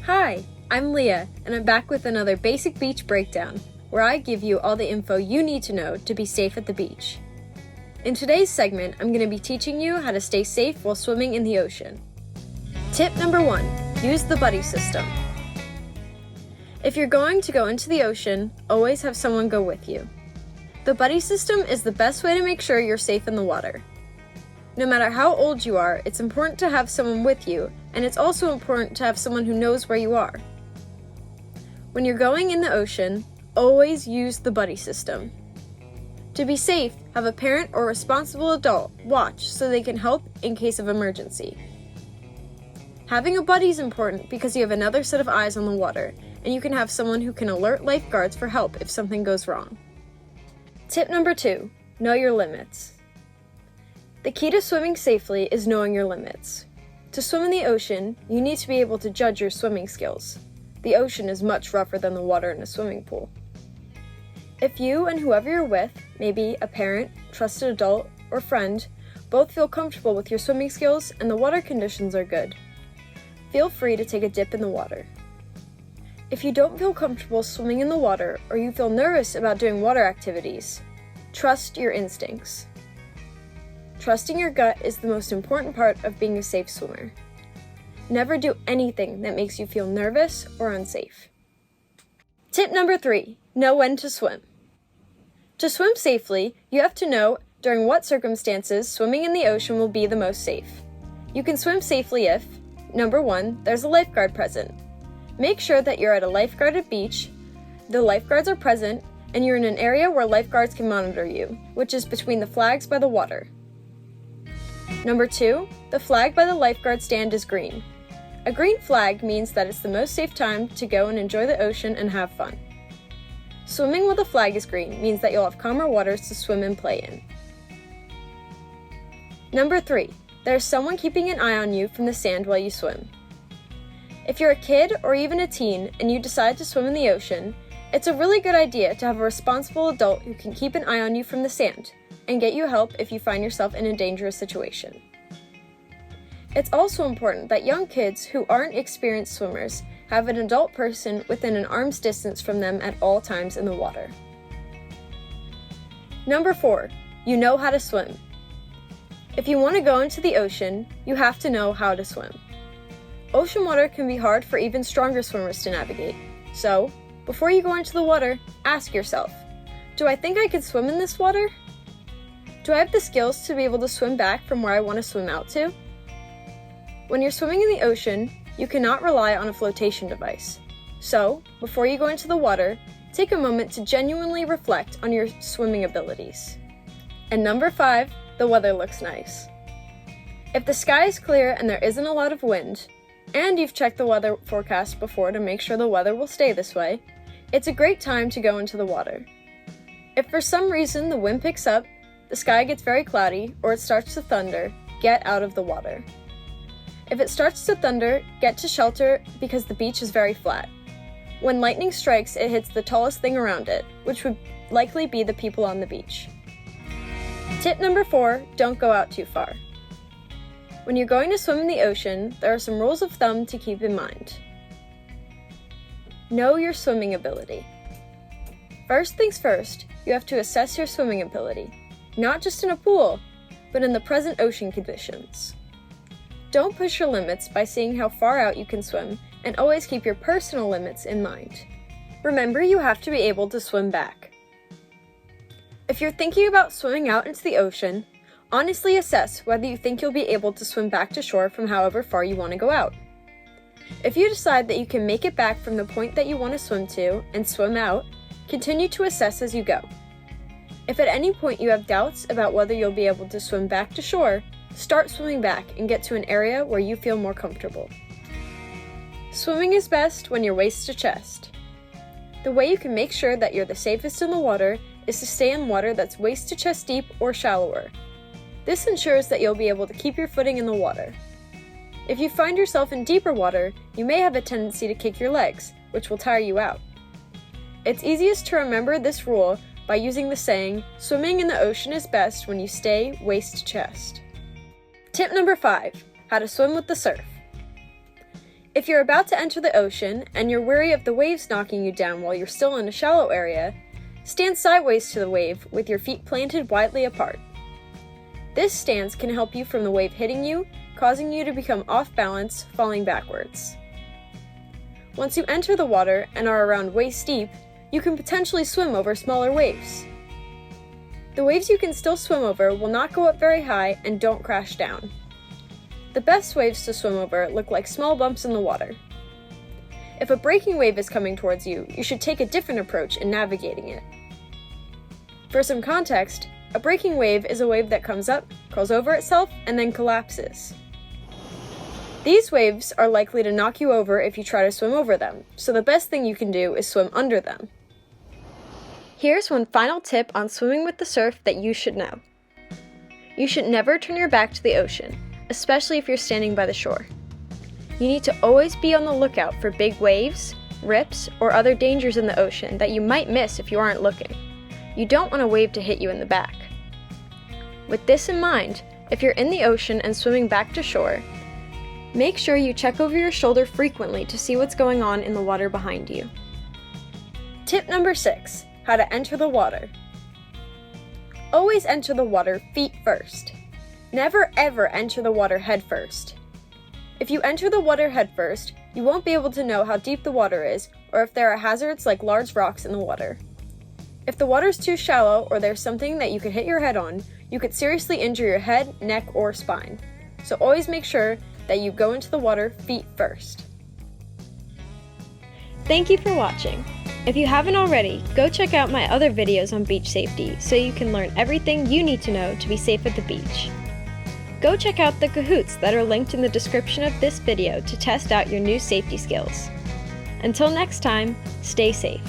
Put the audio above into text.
Hi, I'm Leah, and I'm back with another basic beach breakdown, where I give you all the info you need to know to be safe at the beach. In today's segment, I'm going to be teaching you how to stay safe while swimming in the ocean. Tip number 1, use the buddy system. If you're going to go into the ocean, always have someone go with you. The buddy system is the best way to make sure you're safe in the water. No matter how old you are, it's important to have someone with you, and it's also important to have someone who knows where you are. When you're going in the ocean, always use the buddy system. To be safe, have a parent or responsible adult watch so they can help in case of emergency. Having a buddy is important because you have another set of eyes on the water, and you can have someone who can alert lifeguards for help if something goes wrong. Tip number 2, know your limits. The key to swimming safely is knowing your limits. To swim in the ocean, you need to be able to judge your swimming skills. The ocean is much rougher than the water in a swimming pool. If you and whoever you're with, maybe a parent, trusted adult, or friend, both feel comfortable with your swimming skills and the water conditions are good, feel free to take a dip in the water. If you don't feel comfortable swimming in the water or you feel nervous about doing water activities, trust your instincts. Trusting your gut is the most important part of being a safe swimmer. Never do anything that makes you feel nervous or unsafe. Tip number 3, know when to swim. To swim safely, you have to know during what circumstances swimming in the ocean will be the most safe. You can swim safely if, number 1, there's a lifeguard present. Make sure that you're at a lifeguarded beach, the lifeguards are present, and you're in an area where lifeguards can monitor you, which is between the flags by the water. Number 2, the flag by the lifeguard stand is green. A green flag means that it's the most safe time to go and enjoy the ocean and have fun. Swimming with a flag is green means that you'll have calmer waters to swim and play in. Number 3, there's someone keeping an eye on you from the sand while you swim. If you're a kid or even a teen and you decide to swim in the ocean, it's a really good idea to have a responsible adult who can keep an eye on you from the sand and get you help if you find yourself in a dangerous situation. It's also important that young kids who aren't experienced swimmers have an adult person within an arm's distance from them at all times in the water. Number 4, you know how to swim. If you want to go into the ocean, you have to know how to swim. Ocean water can be hard for even stronger swimmers to navigate, so before you go into the water, ask yourself, do I think I could swim in this water? Do I have the skills to be able to swim back from where I want to swim out to? When you're swimming in the ocean, you cannot rely on a flotation device. So, before you go into the water, take a moment to genuinely reflect on your swimming abilities. And number 5, the weather looks nice. If the sky is clear and there isn't a lot of wind, and you've checked the weather forecast before to make sure the weather will stay this way, it's a great time to go into the water. If for some reason the wind picks up, the sky gets very cloudy, or it starts to thunder, get out of the water. If it starts to thunder, get to shelter because the beach is very flat. When lightning strikes, it hits the tallest thing around it, which would likely be the people on the beach. Tip number 4, don't go out too far. When you're going to swim in the ocean, there are some rules of thumb to keep in mind. Know your swimming ability. First things first, you have to assess your swimming ability, not just in a pool, but in the present ocean conditions. Don't push your limits by seeing how far out you can swim, and always keep your personal limits in mind. Remember, you have to be able to swim back. If you're thinking about swimming out into the ocean, honestly assess whether you think you'll be able to swim back to shore from however far you want to go out. If you decide that you can make it back from the point that you want to swim to and swim out, continue to assess as you go. If at any point you have doubts about whether you'll be able to swim back to shore, start swimming back and get to an area where you feel more comfortable. Swimming is best when you're waist to chest. The way you can make sure that you're the safest in the water is to stay in water that's waist to chest deep or shallower. This ensures that you'll be able to keep your footing in the water. If you find yourself in deeper water, you may have a tendency to kick your legs, which will tire you out. It's easiest to remember this rule by using the saying, swimming in the ocean is best when you stay waist to chest. Tip number 5, how to swim with the surf. If you're about to enter the ocean and you're wary of the waves knocking you down while you're still in a shallow area, stand sideways to the wave with your feet planted widely apart. This stance can help you from the wave hitting you, causing you to become off balance, falling backwards. Once you enter the water and are around waist deep, you can potentially swim over smaller waves. The waves you can still swim over will not go up very high and don't crash down. The best waves to swim over look like small bumps in the water. If a breaking wave is coming towards you, you should take a different approach in navigating it. For some context, a breaking wave is a wave that comes up, curls over itself, and then collapses. These waves are likely to knock you over if you try to swim over them, so the best thing you can do is swim under them. Here's one final tip on swimming with the surf that you should know. You should never turn your back to the ocean, especially if you're standing by the shore. You need to always be on the lookout for big waves, rips, or other dangers in the ocean that you might miss if you aren't looking. You don't want a wave to hit you in the back. With this in mind, if you're in the ocean and swimming back to shore, make sure you check over your shoulder frequently to see what's going on in the water behind you. Tip number 6, how to enter the water. Always enter the water feet first. Never ever enter the water head first. If you enter the water head first, you won't be able to know how deep the water is or if there are hazards like large rocks in the water. If the water's too shallow or there's something that you could hit your head on, you could seriously injure your head, neck, or spine. So always make sure that you go into the water feet first. Thank you for watching. If you haven't already, go check out my other videos on beach safety so you can learn everything you need to know to be safe at the beach. Go check out the Kahoots that are linked in the description of this video to test out your new safety skills. Until next time, stay safe.